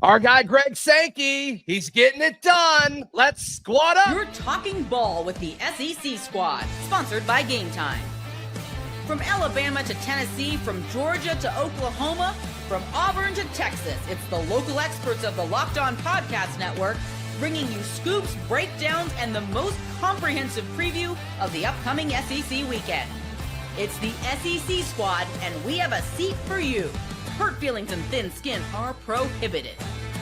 Our guy, Greg Sankey, he's getting it done. Let's squad up. You're talking ball with the SEC Squad, sponsored by Game Time. From Alabama to Tennessee, from Georgia to Oklahoma, from Auburn to Texas, it's the local experts of the Locked On Podcast Network bringing you scoops, breakdowns, and the most comprehensive preview of the upcoming SEC weekend. It's the SEC Squad, and we have a seat for you. Hurt feelings and thin skin are prohibited.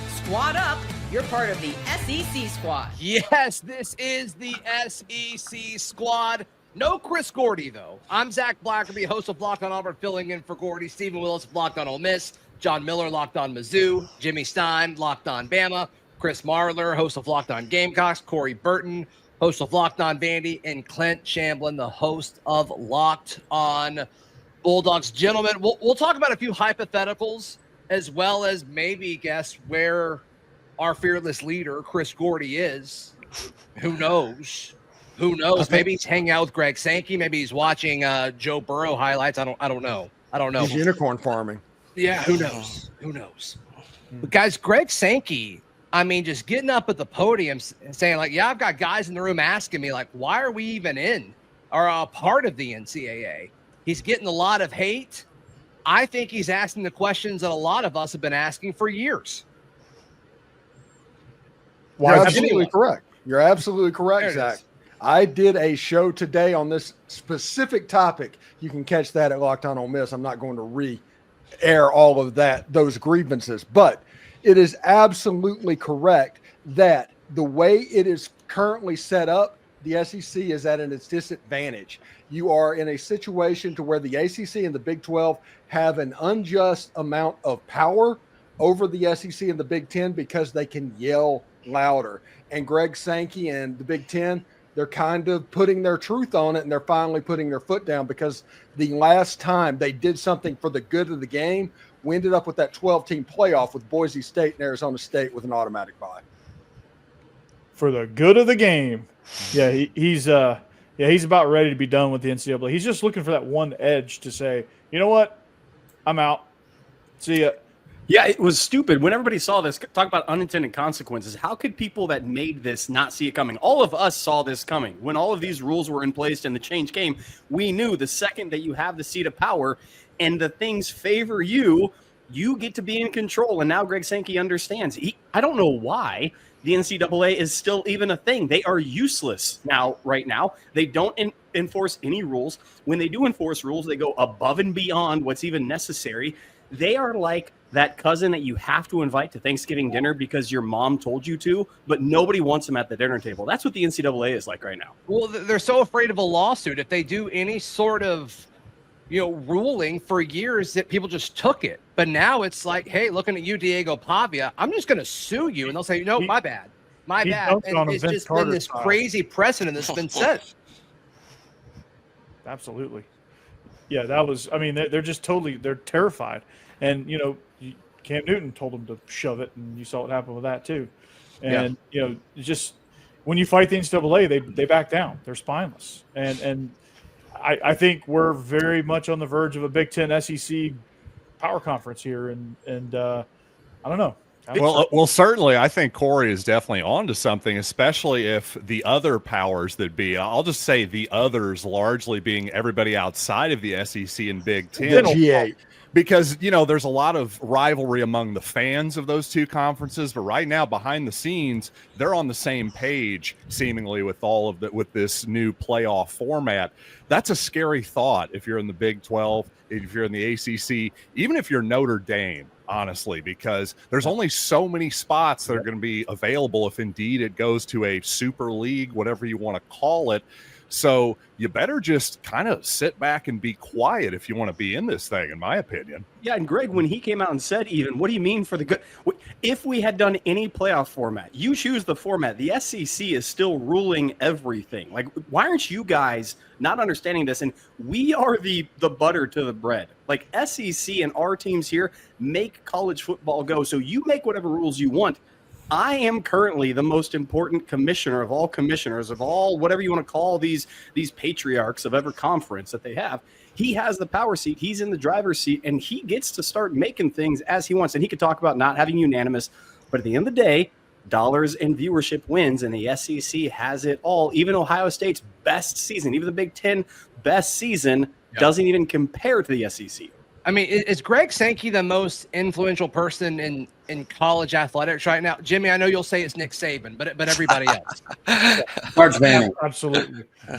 Squad up, you're part of the SEC Squad. Yes, this is the SEC Squad. No Chris Gordy, though. I'm Zach Blackerby, host of Locked On Auburn, filling in for Gordy. Stephen Willis, Locked On Ole Miss. John Miller, Locked On Mizzou. Jimmy Stein, Locked On Bama. Chris Marler, host of Locked On Gamecocks. Corey Burton, host of Locked On Vandy. And Clint Shamblin, the host of Locked On Bulldogs. Gentlemen, we'll talk about a few hypotheticals as well as maybe guess where our fearless leader, Chris Gordy, is. Who knows? Who knows? Maybe he's hanging out with Greg Sankey. Maybe he's watching Joe Burrow highlights. I don't know. He's unicorn farming. Yeah, who knows? Who knows? But guys, Greg Sankey, I mean, just getting up at the podium and saying, like, yeah, I've got guys in the room asking me, like, why are we even in or a part of the NCAA? He's getting a lot of hate. I think he's asking the questions that a lot of us have been asking for years. You're absolutely correct. You're absolutely correct, Zach. I did a show today on this specific topic. You can catch that at Locked On Ole Miss. I'm not going to re-air all of those grievances, but it is absolutely correct that the way it is currently set up, the SEC is at its disadvantage. You are in a situation to where the ACC and the Big 12 have an unjust amount of power over the SEC and the Big 10 because they can yell louder. And Greg Sankey and the Big 10, they're kind of putting their truth on it, and they're finally putting their foot down because the last time they did something for the good of the game, we ended up with that 12-team playoff with Boise State and Arizona State with an automatic bye. For the good of the game. Yeah, he's about ready to be done with the NCAA. He's just looking for that one edge to say, you know what, I'm out. See ya. Yeah, it was stupid. When everybody saw this, talk about unintended consequences, how could people that made this not see it coming? All of us saw this coming. When all of these rules were in place and the change came, we knew the second that you have the seat of power and the things favor you, you get to be in control. And now Greg Sankey understands. I don't know why the NCAA is still even a thing. They are useless right now. They don't enforce any rules. When they do enforce rules, they go above and beyond what's even necessary. They are like that cousin that you have to invite to Thanksgiving dinner because your mom told you to, but nobody wants them at the dinner table. That's what the NCAA is like right now. Well, they're so afraid of a lawsuit. If they do any sort of, ruling for years, that people just took it. But now it's like, hey, looking at you, Diego Pavia, I'm just going to sue you. And they'll say, no, my bad. My bad. And it's just been this crazy precedent that's been set. Absolutely. Yeah, they're just they're terrified. And, Cam Newton told them to shove it, and you saw what happened with that too. And, just when you fight the NCAA, they back down. They're spineless. And I think we're very much on the verge of a Big Ten SEC power conference here. And I don't know. Well, certainly, I think Corey is definitely onto something, especially if the other powers that be, I'll just say the others largely being everybody outside of the SEC and Big Ten. G8. Because, there's a lot of rivalry among the fans of those two conferences, but right now, behind the scenes, they're on the same page, seemingly, with with this new playoff format. That's a scary thought if you're in the Big 12, if you're in the ACC, even if you're Notre Dame, honestly, because there's only so many spots that are going to be available if indeed it goes to a super league, whatever you want to call it. So you better just kind of sit back and be quiet if you want to be in this thing, in my opinion. Yeah, and Greg, when he came out and said what do you mean for the good? If we had done any playoff format, you choose the format. The SEC is still ruling everything. Like, why aren't you guys not understanding this? And we are the butter to the bread. Like, SEC and our teams here make college football go. So you make whatever rules you want. I am currently the most important commissioner of all commissioners, of all whatever you want to call these patriarchs of every conference that they have. He has the power seat. He's in the driver's seat, and he gets to start making things as he wants. And he could talk about not having unanimous, but at the end of the day, dollars and viewership wins, and the SEC has it all. Even Ohio State's best season, even the Big Ten best season, doesn't even compare to the SEC. I mean, is Greg Sankey the most influential person in college athletics right now? Jimmy, I know you'll say it's Nick Saban, but everybody else. March Vanning.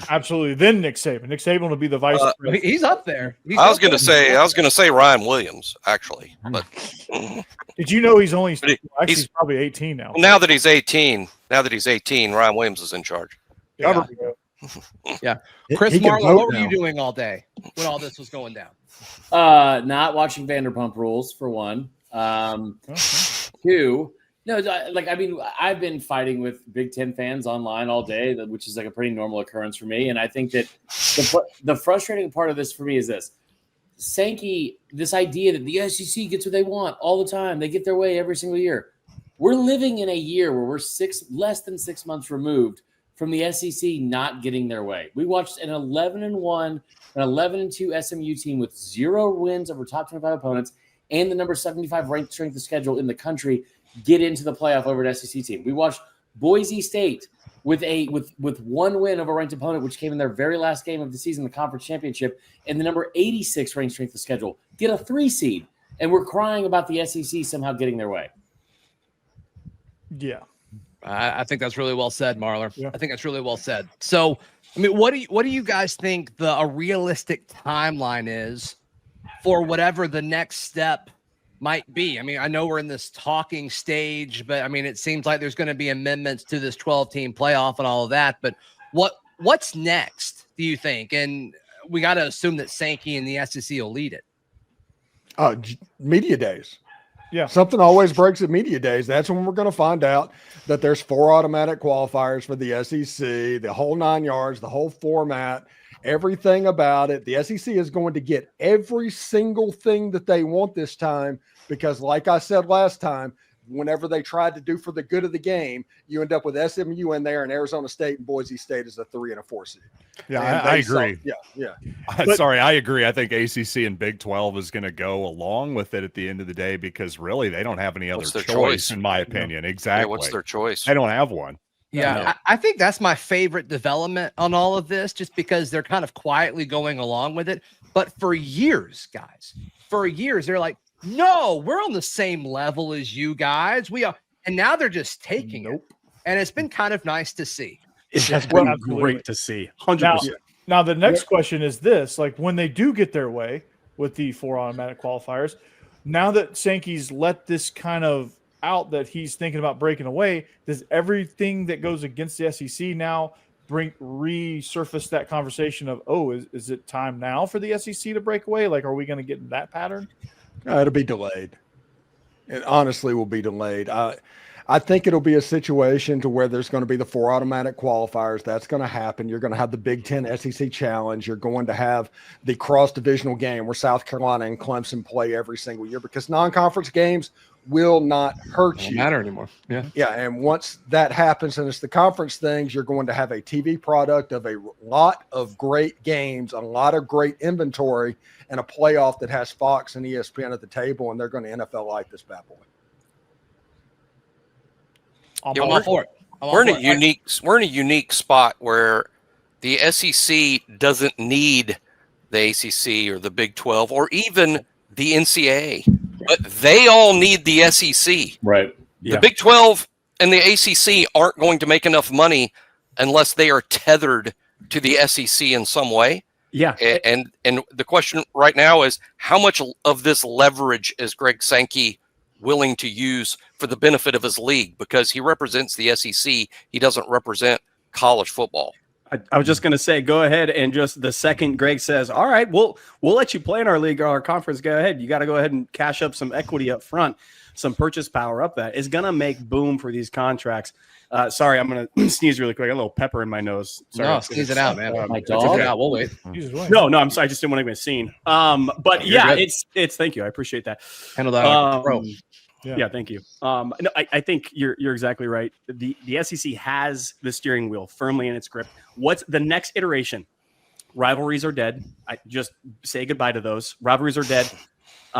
Absolutely. Then Nick Saban. Nick Saban will be the vice president. He's up there. I was going to say Ryan Williams, actually. But did you know he's probably 18 now? Now that he's 18, Ryan Williams is in charge. Yeah. Chris Marlowe, what were you doing all day when all this was going down? Not watching Vanderpump Rules, for one. Two, I've been fighting with Big Ten fans online all day, which is like a pretty normal occurrence for me. And I think that the frustrating part of this for me is this. Sankey, this idea that the SEC gets what they want all the time. They get their way every single year. We're living in a year where we're less than 6 months removed from the SEC not getting their way. We watched an 11-1, an 11-2 SMU team with 0 wins over top 25 opponents and the number 75 ranked strength of schedule in the country get into the playoff over an SEC team. We watched Boise State with 1 win over a ranked opponent, which came in their very last game of the season, the conference championship, and the number 86 ranked strength of schedule get a 3 seed. And we're crying about the SEC somehow getting their way. Yeah. I think that's really well said, Marler. Yeah. I think that's really well said. So, I mean, what do you guys think a realistic timeline is for whatever the next step might be? I mean, I know we're in this talking stage, but I mean, it seems like there's going to be amendments to this 12-team playoff and all of that. But what's next, do you think? And we got to assume that Sankey and the SEC will lead it. Media days. Yeah. Something always breaks at media days. That's when we're going to find out that there's 4 automatic qualifiers for the SEC, the whole 9 yards, the whole format, everything about it. The SEC is going to get every single thing that they want this time because, like I said last time, whenever they tried to do for the good of the game, you end up with SMU in there and Arizona State and Boise State as a 3 and a 4 seed. Yeah, I agree. Yeah. I agree. I think ACC and Big 12 is going to go along with it at the end of the day because really they don't have any other choice, in my opinion. Yeah. Exactly. Yeah, what's their choice? They don't have one. Yeah, I think that's my favorite development on all of this, just because they're kind of quietly going along with it. But for years, guys, they're like, no, we're on the same level as you guys. We are. And now they're just taking it. And it's been kind of nice to see. It has been great to see. 100%. Now, the next question is this. Like, when they do get their way with the 4 automatic qualifiers, now that Sankey's let this kind of out that he's thinking about breaking away, does everything that goes against the SEC now resurface that conversation of, is it time now for the SEC to break away? Like, are we going to get in that pattern? It'll be delayed. It honestly will be delayed. I think it'll be a situation to where there's going to be the 4 automatic qualifiers. That's going to happen. You're going to have the Big Ten SEC Challenge. You're going to have the cross-divisional game where South Carolina and Clemson play every single year because non-conference games will not hurt you. Matter anymore. Yeah. And once that happens and it's the conference things, you're going to have a TV product of a lot of great games, a lot of great inventory, and a playoff that has Fox and ESPN at the table, and they're going to NFL-like this bad boy. I'm all for it. We're in a unique spot where the SEC doesn't need the ACC or the Big 12 or even the NCAA, but they all need the SEC. Right. The Big 12 and the ACC aren't going to make enough money unless they are tethered to the SEC in some way. Yeah. And the question right now is, how much of this leverage is Greg Sankey willing to use for the benefit of his league? Because he represents the SEC. He doesn't represent college football. I was just going to say, go ahead and just the second Greg says, all right, we'll let you play in our league or our conference, go ahead. You got to go ahead and cash up some equity up front, some purchase power up that is going to make boom for these contracts. Sorry, I'm going to sneeze really quick. I got a little pepper in my nose. Sorry. No, sneeze it out, man. My dog. It out. We'll wait. No, I'm sorry. I just didn't want to be seen. But yeah, it's thank you. I appreciate that. Handle that. Yeah, thank you. No, I think you're exactly right. The SEC has the steering wheel firmly in its grip. What's the next iteration? Rivalries are dead. I just say goodbye to those. Rivalries are dead,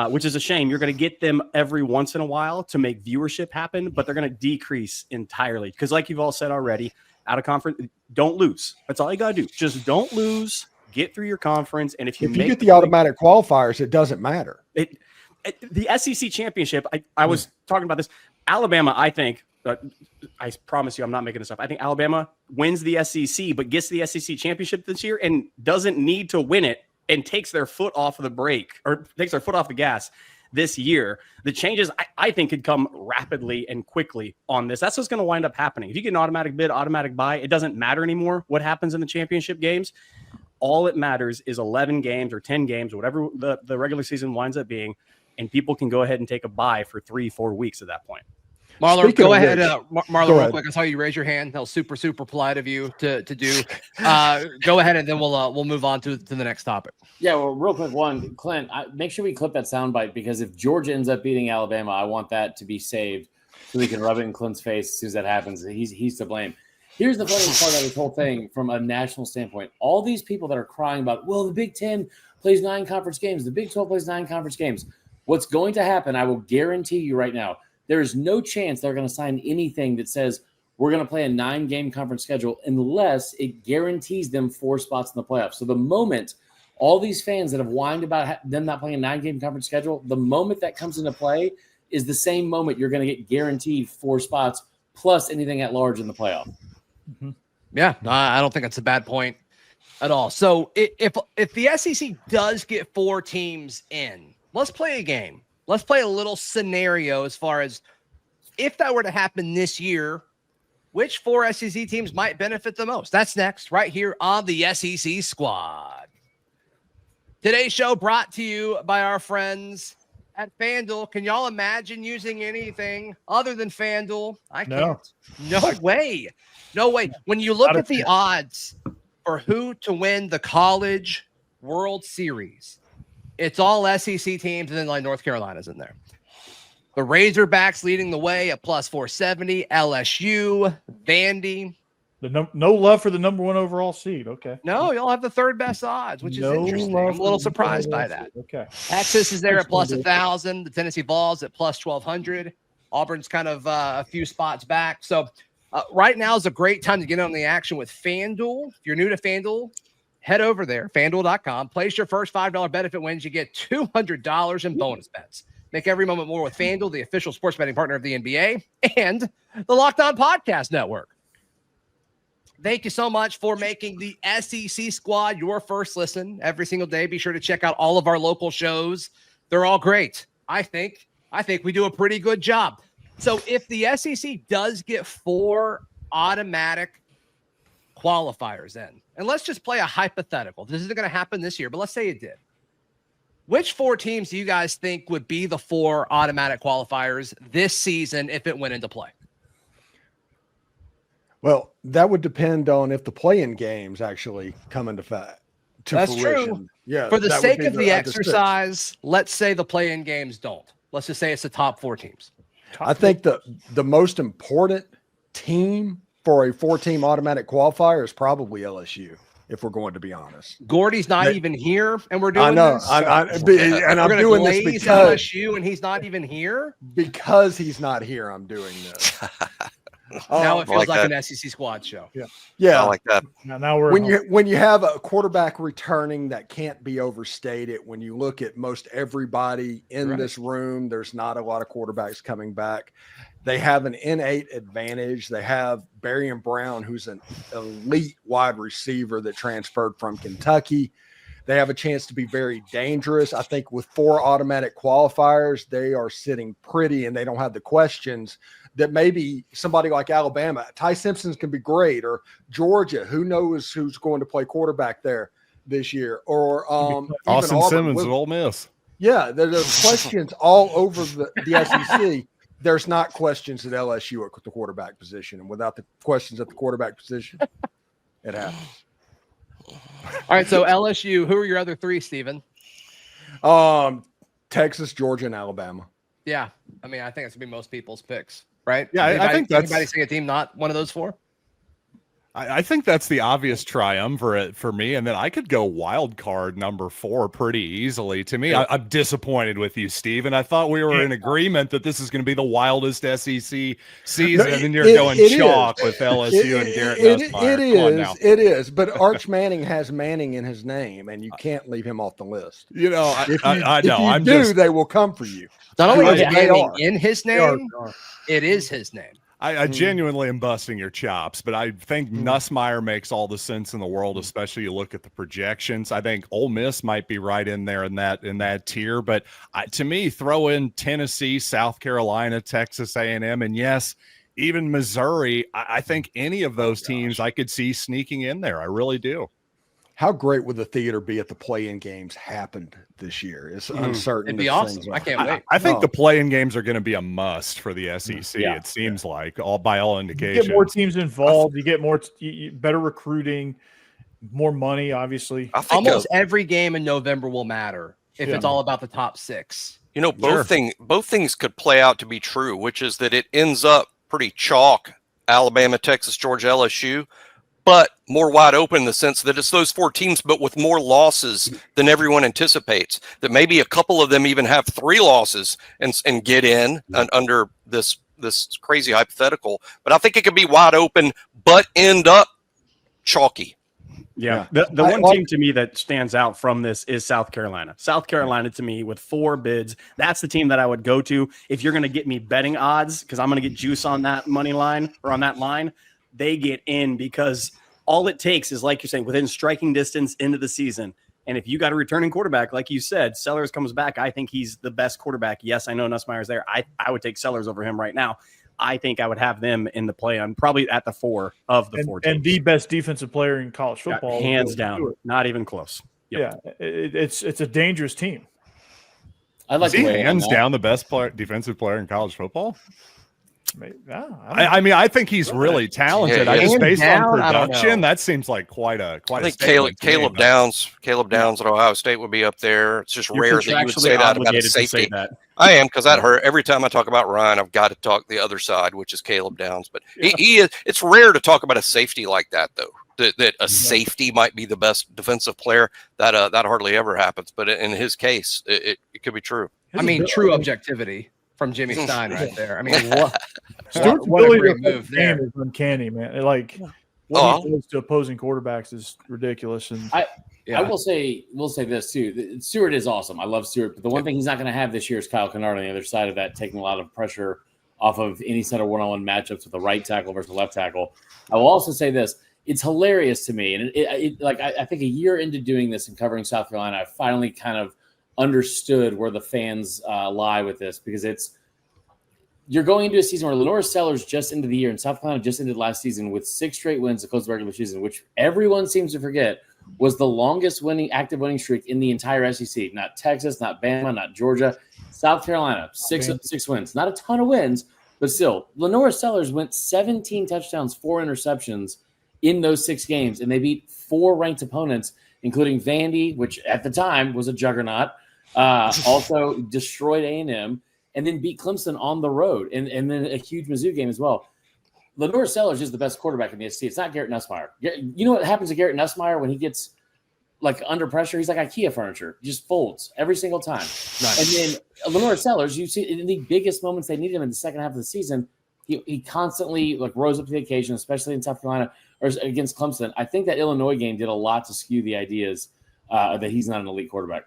which is a shame. You're going to get them every once in a while to make viewership happen, but they're going to decrease entirely. Because like you've all said already, out of conference, don't lose. That's all you got to do. Just don't lose. Get through your conference. And if you get the automatic qualifiers, it doesn't matter. The SEC championship, I was talking about this. Alabama, I think, I promise you I'm not making this up. I think Alabama wins the SEC, but gets the SEC championship this year and doesn't need to win it and takes their foot off of the brake or takes their foot off the gas this year. The changes, I think, could come rapidly and quickly on this. That's what's going to wind up happening. If you get an automatic bid, automatic buy, it doesn't matter anymore what happens in the championship games. All it matters is 11 games or 10 games, or whatever the regular season winds up being, and people can go ahead and take a buy for 3-4 weeks at that point. Marler, go ahead. Marler, real quick. I saw you raise your hand. That was super, super polite of you to do. Go ahead, and then we'll move on to the next topic. Yeah, well, real quick, Clint, make sure we clip that soundbite, because if Georgia ends up beating Alabama, I want that to be saved so we can rub it in Clint's face as soon as that happens. He's to blame. Here's the funny part of this whole thing from a national standpoint. All these people that are crying about, well, the Big Ten plays 9 conference games. The Big 12 plays 9 conference games. What's going to happen, I will guarantee you right now, there is no chance they're going to sign anything that says we're going to play a 9-game conference schedule unless it guarantees them 4 spots in the playoffs. So the moment all these fans that have whined about them not playing a 9-game conference schedule, the moment that comes into play is the same moment you're going to get guaranteed 4 spots plus anything at large in the playoff. Mm-hmm. Yeah, I don't think that's a bad point at all. So if the SEC does get 4 teams in, let's play a game. Let's play a little scenario as far as if that were to happen this year, which 4 SEC teams might benefit the most? That's next, right here on the SEC Squad. Today's show brought to you by our friends at FanDuel. Can y'all imagine using anything other than FanDuel? I can't. No way. No way. When you look at the odds for who to win the College World Series, it's all SEC teams, and then like North Carolina's in there. The Razorbacks leading the way at plus 470. LSU, Vandy. No love for the number 1 overall seed. Okay. No, y'all have the 3rd best odds, which is interesting. I'm a little surprised by that. Okay. Texas is there at plus 1,000. The Tennessee Vols at plus 1,200. Auburn's kind of a few spots back. So right now is a great time to get on the action with FanDuel. If you're new to FanDuel, head over there, FanDuel.com. Place your first $5 benefit wins. You get $200 in bonus bets. Make every moment more with FanDuel, the official sports betting partner of the NBA and the Locked On Podcast Network. Thank you so much for making the SEC Squad your first listen every single day. Be sure to check out all of our local shows. They're all great. I think we do a pretty good job. So if the SEC does get 4 automatic qualifiers in, and let's just play a hypothetical. This isn't going to happen this year, but let's say it did. Which 4 teams do you guys think would be the 4 automatic qualifiers this season if it went into play? Well, that would depend on if the Playin Games actually come into fact. That's fruition. True. Yeah. For the sake of the exercise, let's say the Playin Games don't. Let's just say it's the top 4 teams. I think the most important team for a 4-team automatic qualifier is probably LSU, if we're going to be honest. Gordy's not even here, and we're doing this. I'm doing this because LSU, and he's not even here. Because he's not here, I'm doing this. Now it feels like an SEC Squad show. Yeah, I like that. Now we're when you have a quarterback returning that can't be overstated. When you look at most everybody in this room, there's not a lot of quarterbacks coming back. They have an innate advantage. They have Barry Brown, who's an elite wide receiver that transferred from Kentucky. They have a chance to be very dangerous. I think with 4 automatic qualifiers, they are sitting pretty, and they don't have the questions that maybe somebody like Alabama, Ty Simpson can be great, or Georgia, who knows who's going to play quarterback there this year, or Austin Simmons at Ole Miss. Yeah, there's questions all over the SEC. There's not questions at LSU at the quarterback position, and without the questions at the quarterback position, it happens. All right, so LSU, who are your other 3, Steven? Texas, Georgia, and Alabama. Yeah, I mean, I think it's gonna be most people's picks, right? Yeah, I think that's anybody see a team not one of those four. I think that's the obvious triumvirate for me, and then I could go wild card number 4 pretty easily. To me, I'm disappointed with you, Steve, and I thought we were in agreement that this is going to be the wildest SEC season, and then you're going chalk with LSU and Garrett Nussmeier. It is, but Arch Manning has Manning in his name, and you can't leave him off the list. You know, I know. If you they will come for you. Not only is They Manning are. in his name, it is his name. I genuinely am busting your chops, but I think Nussmeier makes all the sense in the world, especially you look at the projections. I think Ole Miss might be right in there in that tier, but to me, throw in Tennessee, South Carolina, Texas A&M, and yes, even Missouri. I think any of those teams I could see sneaking in there. I really do. How great would the theater be if the play-in games happened this year? It's uncertain. It'd be awesome. I can't wait. I think the play-in games are going to be a must for the SEC. Yeah. It seems like by all indications. You get more teams involved. You get more better recruiting, more money. Obviously, almost every game in November will matter if it's all about the top 6. You know, both things could play out to be true, which is that it ends up pretty chalk: Alabama, Texas, Georgia, LSU. But more wide open in the sense that it's those 4 teams, but with more losses than everyone anticipates. That maybe a couple of them even have 3 losses and get in under this crazy hypothetical. But I think it could be wide open, but end up chalky. Yeah. The one team to me that stands out from this is South Carolina. South Carolina, to me, with 4 bids, that's the team that I would go to if you're going to get me betting odds, because I'm going to get juice on that money line or on that line. They get in because all it takes is, like you're saying, within striking distance into the season. And if you got a returning quarterback, like you said, Sellers comes back. I think he's the best quarterback. Yes, I know Nussmeier's there. I would take Sellers over him right now. I think I would have them in the play on probably at the 4 of the 4 teams. And the best defensive player in college football. Hands down. Not even close. Yep. Yeah, it's a dangerous team. I like hands down the best defensive player in college football. I mean, I think he's really talented. I just based on production, that seems like quite a. I think Caleb Downs at Ohio State would be up there. It's just rare that you would say that about a safety. I am, because that hurt. Every time I talk about Ryan, I've got to talk the other side, which is Caleb Downs. But he is. It's rare to talk about a safety like that, though. That a safety might be the best defensive player. That hardly ever happens. But in his case, it could be true. I mean, true objectivity from Jimmy Stein right there. I mean, Stewart's what a ability great to move there. is uncanny, man. Like what he does to opposing quarterbacks is ridiculous. And I will say this too. Stewart is awesome. I love Stewart, but the one thing he's not going to have this year is Kyle Kennard on the other side of that, taking a lot of pressure off of any set of one-on-one matchups with the right tackle versus the left tackle. I will also say this. It's hilarious to me. And I think a year into doing this and covering South Carolina, I finally kind of understood where the fans lie with this, because you're going into a season where Lenore Sellers just ended the year and South Carolina just ended last season with 6 straight wins to close the regular season, which everyone seems to forget was the longest active winning streak in the entire SEC. Not Texas, not Bama, not Georgia. South Carolina, 6 wins. Not a ton of wins, but still. Lenore Sellers went 17 touchdowns, 4 interceptions in those 6 games, and they beat 4 ranked opponents, including Vandy, which at the time was a juggernaut, also destroyed A&M, and then beat Clemson on the road, and then a huge Mizzou game as well. Lenore Sellers is the best quarterback in the SEC. It's not Garrett Nussmeier. You know what happens to Garrett Nussmeier when he gets under pressure? He's like IKEA furniture. He just folds every single time. Nice. And then Lenore Sellers, you see in the biggest moments they needed him in the second half of the season, he constantly rose up to the occasion, especially in South Carolina or against Clemson. I think that Illinois game did a lot to skew the ideas that he's not an elite quarterback.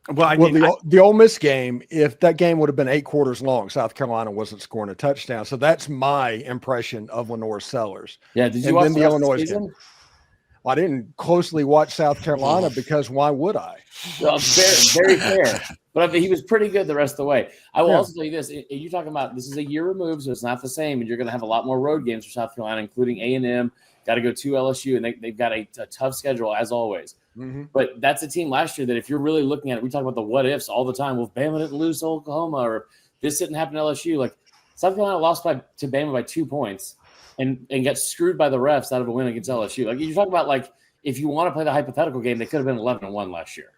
The Ole Miss game, if that game would have been 8 quarters long, South Carolina wasn't scoring a touchdown. So that's my impression of Lenore Sellers. Yeah, did you watch the Illinois game? Well, I didn't closely watch South Carolina because why would I? Well, very fair. But he was pretty good the rest of the way. I will also tell you this. You're talking about this is a year removed, so it's not the same. And you're going to have a lot more road games for South Carolina, including A&M. Got to go to LSU, and they've got a tough schedule, as always. Mm-hmm. But that's a team last year that if you're really looking at it, we talk about the what ifs all the time. Well, if Bama didn't lose to Oklahoma, or this didn't happen to LSU. South Carolina lost to Bama by 2 points and got screwed by the refs out of a win against LSU. You're talking about if you want to play the hypothetical game, they could have been 11-1 last year.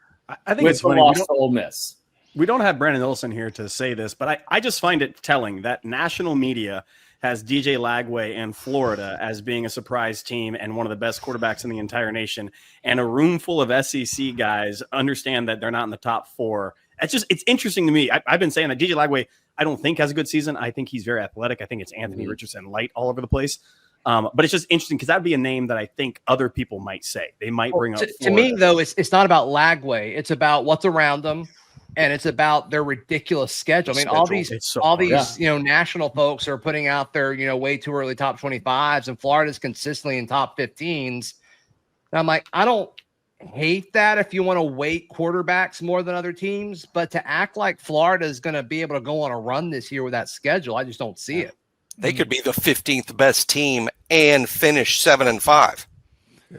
I think it's funny. Lost to Ole Miss. we don't have Brandon Olson here to say this, but I just find it telling that national media has DJ Lagway and Florida as being a surprise team and one of the best quarterbacks in the entire nation. And a room full of SEC guys understand that they're not in the top 4. It's interesting to me. I've been saying that DJ Lagway, I don't think has a good season. I think he's very athletic. I think it's Anthony Richardson light all over the place. But it's just interesting because that'd be a name that I think other people might say. They might bring up. To me, though, it's not about Lagway. It's about what's around them, and it's about their ridiculous schedule. I mean, all these national folks are putting out their way too early top 25s, and Florida's consistently in top 15s. And I'm like, I don't hate that if you want to weight quarterbacks more than other teams, but to act like Florida is going to be able to go on a run this year with that schedule, I just don't see it. They could be the 15th best team and finish 7-5.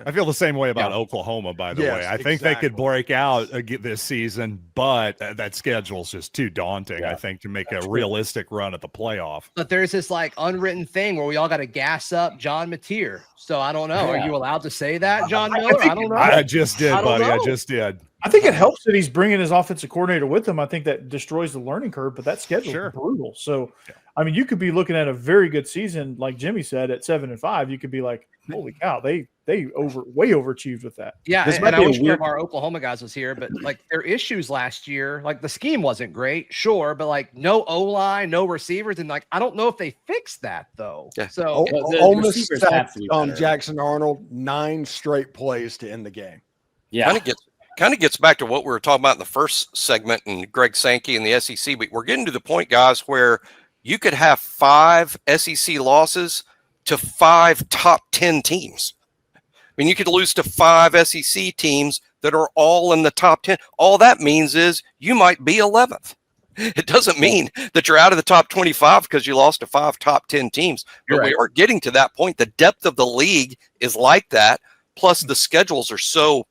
I feel the same way about Oklahoma, by the way. I think they could break out this season, but that schedule's just too daunting, I think, to make a realistic run at the playoff. But there's this unwritten thing where we all got to gas up John Mateer. So I don't know. Are you allowed to say that, John Miller? I don't know. I just did, buddy. I just did. I think it helps that he's bringing his offensive coordinator with him. I think that destroys the learning curve, but that schedule is brutal. So, I mean, you could be looking at a very good season, like Jimmy said, at 7-5. You could be like, holy cow, they way overachieved with that. Yeah, and I wish one of our Oklahoma guys was here, but their issues last year, the scheme wasn't great, sure, but no O-line, no receivers, and I don't know if they fixed that though. Yeah. So Ole Miss sacked Jackson Arnold 9 straight plays to end the game. Yeah, kind of gets back to what we were talking about in the first segment and Greg Sankey and the SEC. But we're getting to the point, guys, where you could have 5 SEC losses to 5 top 10 teams. I mean, you could lose to 5 SEC teams that are all in the top 10. All that means is you might be 11th. It doesn't mean that you're out of the top 25 because you lost to 5 top 10 teams. But we are getting to that point. The depth of the league is like that. Plus, the schedules are so,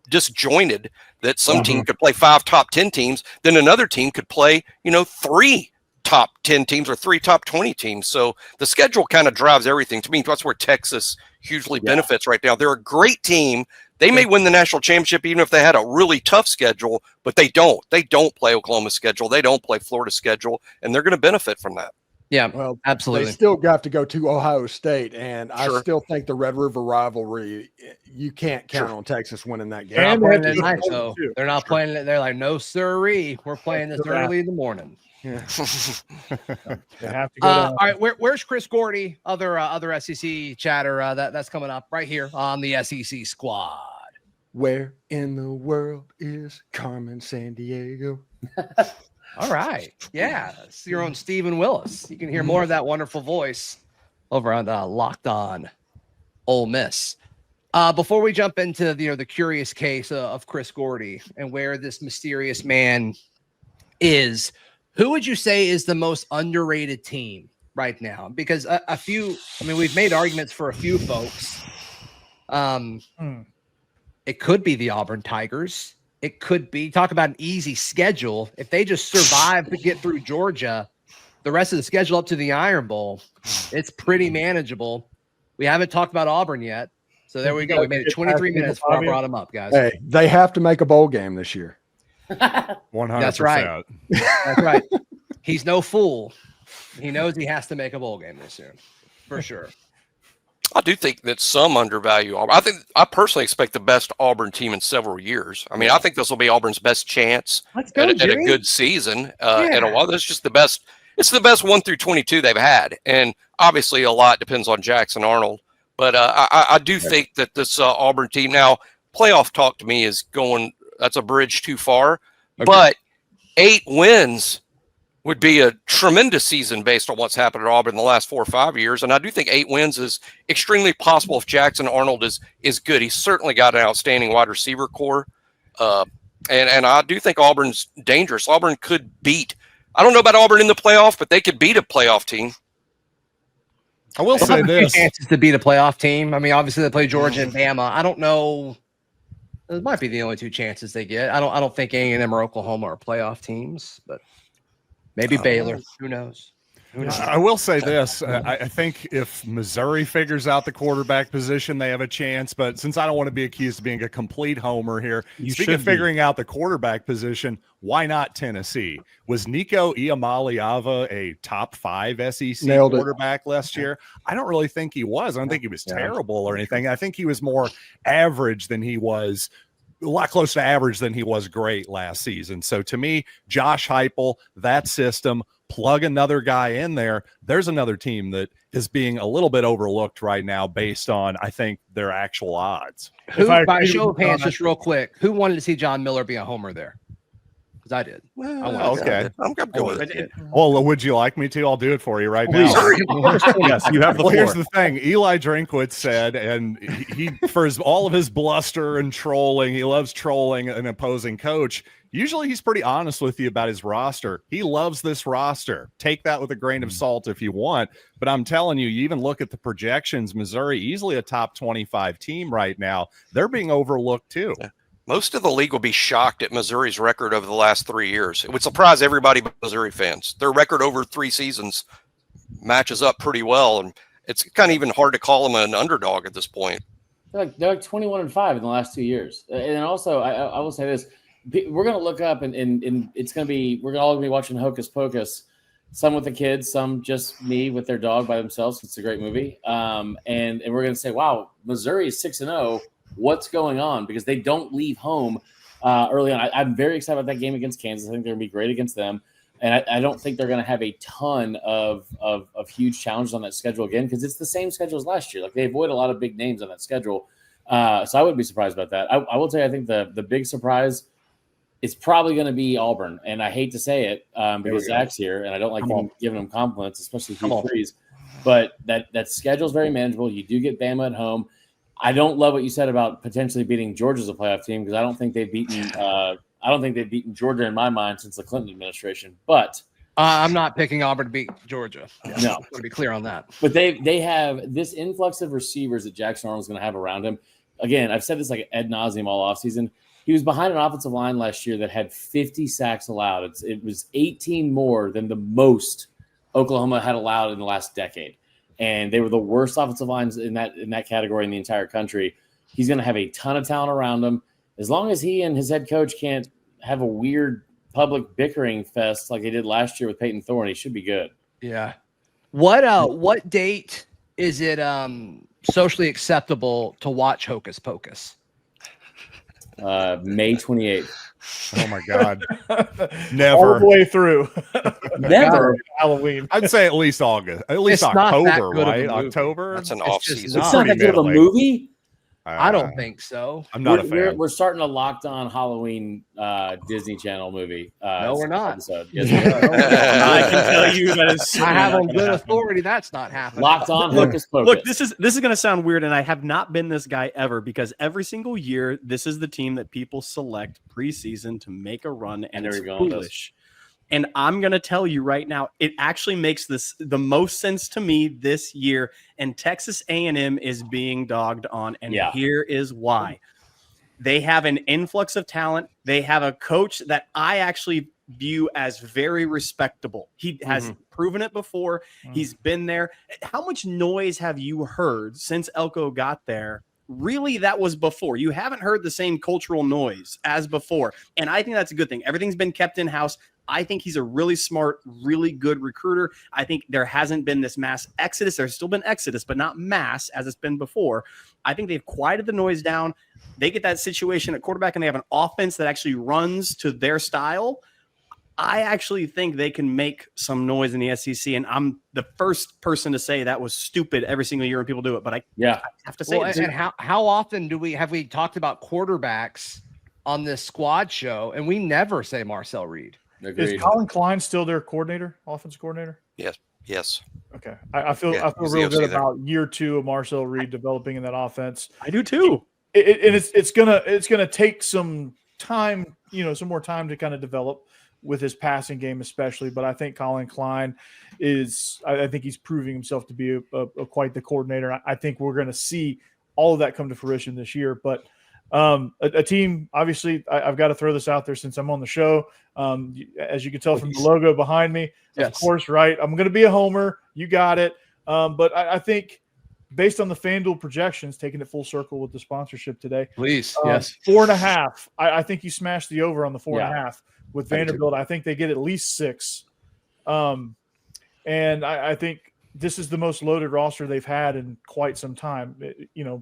disjointed that some team could play 5 top 10 teams, then another team could play, 3 top 10 teams or 3 top 20 teams. So the schedule kind of drives everything. To me, that's where Texas hugely benefits right now. They're a great team. They may win the national championship even if they had a really tough schedule, but they don't. They don't play Oklahoma's schedule. They don't play Florida's schedule, and they're going to benefit from that. Yeah, well, absolutely. They still got to go to Ohio State, and I still think the Red River rivalry, you can't count on Texas winning that game. They're not playing it night, though. They're not playing it. They're like, no, sirree. We're playing this early in the morning. Yeah. They have to go all right, where's Chris Gordy? Other SEC chatter that's coming up right here on the SEC Squad. Where in the world is Carmen Sandiego? All right. Yeah. It's your own Stephen Willis. You can hear more of that wonderful voice over on Locked On Ole Miss. Before we jump into the curious case of Chris Gordy and where this mysterious man is, who would you say is the most underrated team right now? Because we've made arguments for a few folks. It could be the Auburn Tigers. It could be, talk about an easy schedule. If they just survive to get through Georgia, the rest of the schedule up to the Iron Bowl, it's pretty manageable. We haven't talked about Auburn yet. So there we go. We made it 23 minutes before I brought them up, guys. Hey, they have to make a bowl game this year. 100%. That's right. That's right. He's no fool. He knows he has to make a bowl game this year, for sure. I do think that some undervalue Auburn. I personally expect the best Auburn team in several years. I mean, I think this will be Auburn's best chance at a good season in a while. That's just the best. It's the best 1 through 22 they've had, and obviously a lot depends on Jackson Arnold. But I do think that this Auburn team now playoff talk to me is going. That's a bridge too far. Okay. But 8 wins would be a tremendous season based on what's happened at Auburn in the last 4 or 5 years. And I do think 8 wins is extremely possible if Jackson Arnold is good. He's certainly got an outstanding wide receiver core. And I do think Auburn's dangerous. Auburn could beat, I don't know about Auburn in the playoff, but they could beat a playoff team. I will say this. Chances to beat a playoff team. I mean, obviously they play Georgia and Bama. I don't know. Those might be the only 2 chances they get. I don't think A&M or Oklahoma are playoff teams, but maybe Baylor. Who knows? I will say this. I think if Missouri figures out the quarterback position, they have a chance. But since I don't want to be accused of being a complete homer here, speaking of figuring out the quarterback position, why not Tennessee? Was Nico Iamaleava a top 5 SEC quarterback last year? I don't really think he was. I don't think he was terrible or anything. I think he was more average than he was, a lot closer to average than he was great last season. So to me, Josh Heupel, that system, plug another guy in there. There's another team that is being a little bit overlooked right now based on, I think, their actual odds. Who, by show of hands, just real quick, who wanted to see John Miller be a homer there? Because I did. Okay. I'm going with it. Well, would you like me to? I'll do it for you right now. Yes, you have the floor. Here's the thing. Eli Drinkwitz said, and he for all of his bluster and trolling, he loves trolling an opposing coach. Usually he's pretty honest with you about his roster. He loves this roster. Take that with a grain of salt if you want. But I'm telling you, you even look at the projections, Missouri, easily a top 25 team right now. They're being overlooked too. Most of the league will be shocked at Missouri's record over the last 3 years. It would surprise everybody but Missouri fans. Their record over 3 seasons matches up pretty well, and it's kind of even hard to call them an underdog at this point. They're like 21-5 in the last 2 years. And also, I will say this. We're going to look up and it's going to be, we're all going to be watching Hocus Pocus, some with the kids, some just me with their dog by themselves. It's a great movie. And we're going to say, wow, Missouri is 6-0. What's going on? Because they don't leave home early on. I'm very excited about that game against Kansas. I think they're going to be great against them. And I don't think they're going to have a ton of huge challenges on that schedule again, because it's the same schedule as last year. Like, they avoid a lot of big names on that schedule. So I wouldn't be surprised about that. I will tell you, I think the big surprise is probably going to be Auburn. And I hate to say it because Zach's here, and I don't like giving him compliments, especially huge threes. But that schedule is very manageable. You do get Bama at home. I don't love what you said about potentially beating Georgia as a playoff team, because I don't think they've beaten Georgia in my mind since the Clinton administration. But I'm not picking Auburn to beat Georgia. No, to be clear on that. But they have this influx of receivers that Jackson Arnold's going to have around him. Again, I've said this like ad nauseum all offseason. He was behind an offensive line last year that had 50 sacks allowed. It was 18 more than the most Oklahoma had allowed in the last decade. And they were the worst offensive lines in that category in the entire country. He's going to have a ton of talent around him. As long as he and his head coach can't have a weird public bickering fest like they did last year with Peyton Thorne, he should be good. Yeah. What date is it socially acceptable to watch Hocus Pocus? May 28th. Oh my God. Never. All the way through. Never. Halloween. I'd say at least August. At least October, right? October. That's an off season. It's not that good of a movie. I don't think so. I'm not a fan. We're starting a Locked On Halloween Disney Channel movie. No, we're not. Episode. Yes, we are. I can tell you that is. I have on good authority that's not happening. Locked On Hocus Pocus. Look, this is going to sound weird, and I have not been this guy ever, because every single year, this is the team that people select preseason to make a run, and it's foolish. And I'm going to tell you right now, it actually makes this the most sense to me this year, and Texas A&M is being dogged on, and here is why. They have an influx of talent. They have a coach that I actually view as very respectable. He has proven it before. He's been there. How much noise have you heard since Elko got there? Really, that was before. You haven't heard the same cultural noise as before. And I think that's a good thing. Everything's been kept in-house. I think he's a really smart, really good recruiter. I think there hasn't been this mass exodus. There's still been exodus, but not mass as it's been before. I think they've quieted the noise down. They get that situation at quarterback, and they have an offense that actually runs to their style. I actually think they can make some noise in the SEC, and I'm the first person to say that was stupid every single year when people do it. But I have to say, and how often have we talked about quarterbacks on this squad show, and we never say Marcel Reed? Agreed. Is Colin Klein still their coordinator, offensive coordinator? Yes. Okay. I feel real good about year 2 of Marcel Reed developing in that offense. I do too. It's gonna take some time, some more time to kind of develop with his passing game, especially. But I think Colin Klein I think he's proving himself to be a quite the coordinator. I think we're going to see all of that come to fruition this year. But A team, obviously, I've got to throw this out there since I'm on the show. As you can tell from the logo behind me, of course, right? I'm going to be a homer. You got it. But I think based on the FanDuel projections, taking it full circle with the sponsorship today. Please, 4.5. I think you smashed the over on the 4.5 with Vanderbilt. I think they get at least 6. And I think this is the most loaded roster they've had in quite some time,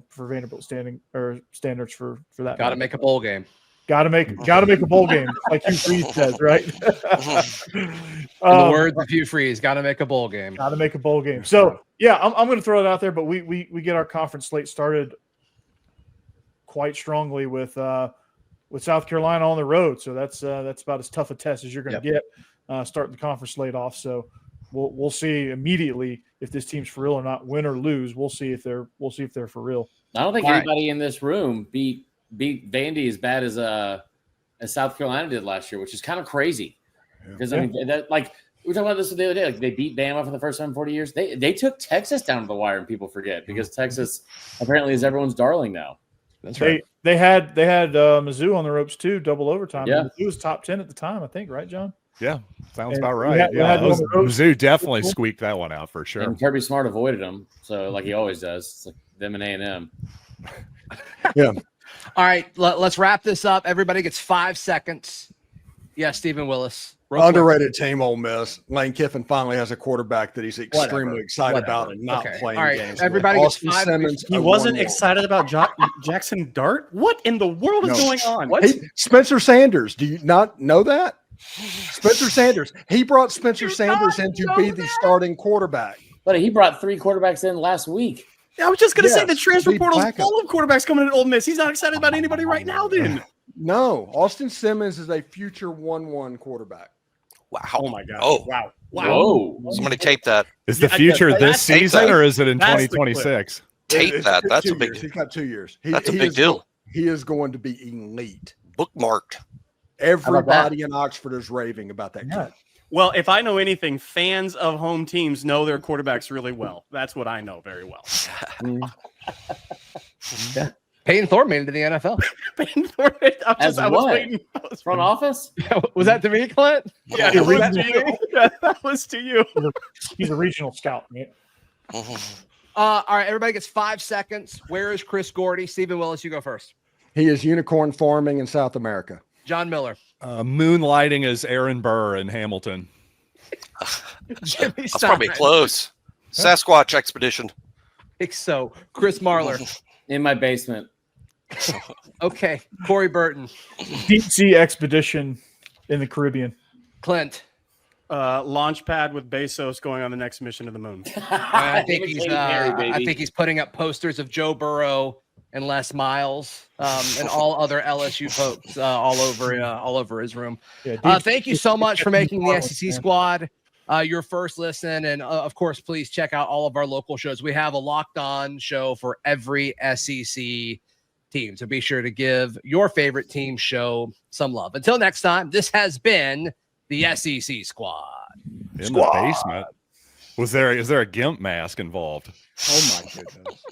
for Vanderbilt standards for that. Got to make a bowl game. Got to make a bowl game, like Hugh Freeze says, right? In the words of Hugh Freeze, got to make a bowl game. Got to make a bowl game. So I'm going to throw it out there, but we get our conference slate started quite strongly with South Carolina on the road. So that's about as tough a test as you're going to get starting the conference slate off. So we'll see immediately if this team's for real or not. Win or lose, we'll see if they're for real. I don't think anybody in this room beat Vandy as bad as South Carolina did last year, which is kind of crazy. Because I mean, that, like we were talking about this the other day, like they beat Bama for the first time in 40 years. They took Texas down to the wire, and people forget because Texas apparently is everyone's darling now. That's right. They had Mizzou on the ropes too, double overtime. Yeah, Mizzou was top 10 at the time, I think, right, John? Yeah, sounds about right. Mizzou definitely squeaked that one out for sure. And Kirby Smart avoided them, so like he always does. It's like them and A&M. Yeah. All right, let's wrap this up. Everybody gets 5 seconds. Yes, Stephen Willis. Underrated team, Ole Miss. Lane Kiffin finally has a quarterback that he's extremely excited about and not playing games. Everybody with. gets 5 Simmons. He wasn't excited about Jackson Dart? What in the world is going on? What? Hey, Spencer Sanders. Do you not know that? Spencer Sanders. He brought Spencer Sanders in to be the starting quarterback. But he brought 3 quarterbacks in last week. I was just going to say the transfer portal is full of quarterbacks coming in Ole Miss. He's not excited about anybody right now, then. No, Austin Simmons is a future 1-1 quarterback. Wow. Oh, my God. Oh. Wow. Whoa. Somebody tape that. Is the future this season or is it in 2026? Tape that. That's a big years. He's got 2 years. That's a big deal. He is going to be elite. Bookmarked. Everybody in Oxford is raving about that kid. Well, if I know anything, fans of home teams know their quarterbacks really well. That's what I know very well. Peyton Thorne made it to the NFL. Peyton Thorne. I was waiting. Front office? Was that to me, Clint? Yeah, that was to you. Yeah, that was to you. He's a regional scout, man. All right, everybody gets 5 seconds. Where is Chris Gordy? Stephen Willis, you go first. He is unicorn farming in South America. John Miller. Moonlighting as Aaron Burr in Hamilton. That's probably close. Sasquatch expedition. I think so. Chris Marler. In my basement. Okay. Corey Burton. Deep sea expedition in the Caribbean. Clint. Launch pad with Bezos going on the next mission to the moon. I think he's putting up posters of Joe Burrow and Les Miles and all other LSU folks all over his room. Yeah, thank you so much for making the SEC squad your first listen. And of course, please check out all of our local shows. We have a Locked On show for every SEC team. So be sure to give your favorite team show some love. Until next time, this has been the SEC squad. In the basement. Is there a GIMP mask involved? Oh my goodness.